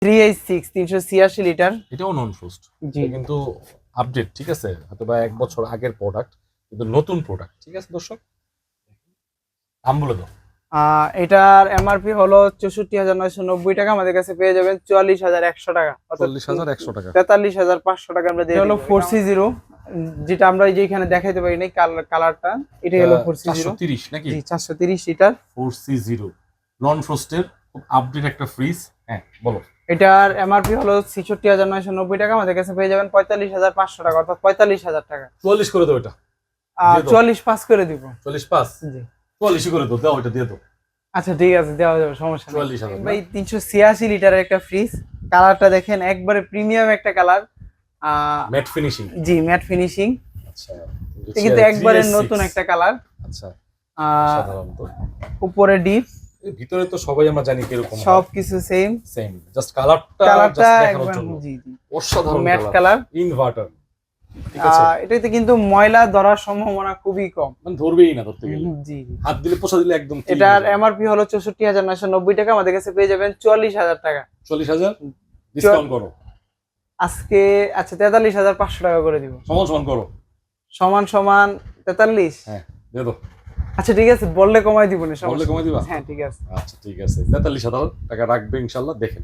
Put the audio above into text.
386 386 litre. এটাও নন frost জি কিন্তু update, ঠিক আছে, হয়তো বা 1 বছর আগের প্রোডাক্ট কিন্তু নতুন প্রোডাক্ট, ঠিক আছে দর্শক। দাম বলে দাও। এটার এমআরপি হলো 64,990 টাকা, আমাদের কাছে পেয়ে যাবেন 44,100 টাকা, 44,100 টাকা। 43,500 টাকা আমরা দিয়ে হলো 4C0, যেটা আমরা এই যে এখানে দেখাইতে পারি নাই কালারটা, এটাই হলো 4C0 430 নাকি? জি 430 লিটার 4C0 নন ফ্রস্টের খুব আপডেট একটা ফ্রিজ। হ্যাঁ বলো। এটার এমআরপি হলো 66,990 টাকা, আমাদের কাছে পেয়ে যাবেন 45,500 টাকা, অর্থাৎ 45,000 টাকা। 44 করে দাও এটা। 44,500 করে দিব। 45 জি 44 করে দাও, দাও এটা দিয়ে দাও। আচ্ছা ঠিক আছে, দেওয়া যাবে, সমস্যা নেই। 44,000 ভাই 386 লিটারের একটা ফ্রিজ, কালারটা দেখেন একবারে প্রিমিয়াম একটা কালার। Matt finishing. জি ম্যাট ফিনিশিং, আচ্ছা এটা কিন্তু একবারে নতুন একটা কালার। আচ্ছা আহ, সাধারণত উপরে ডিপ, এর ভিতরে তো সবাই আমরা জানি কিরকম সবকিছু সেম, সেম, জাস্ট কালারটা কালারটা দেখানোর একবার জন্য। জি জি অসাধারণ ম্যাট কালার। ইনভার্টার, ঠিক আছে, এটাতে কিন্তু ময়লা ধরার সম্ভাবনা খুবই কম। মানে ধরবেই না ধরতে গেলে, জি জি। হাত দিলে পোছা দিলে একদম clean এটার হয়ে যাবে। এমআরপি হলো 64,990 টাকা, আমাদের কাছে পেয়ে যাবেন 44,000 টাকা। 40,000 ডিসকাউন্ট করো, আজকে আচ্ছা 43,500 টাকা করে দিব। সমান সমান করো। সমান সমান 43। হ্যাঁ দিয়ে দাও। আচ্ছা ঠিক আছে, বললে কমাই দিব না, বললে কমাই দিবা? হ্যাঁ ঠিক আছে। আচ্ছা ঠিক আছে, 43,000 টাকা রাখবে ইনশাল্লাহ, দেখেন।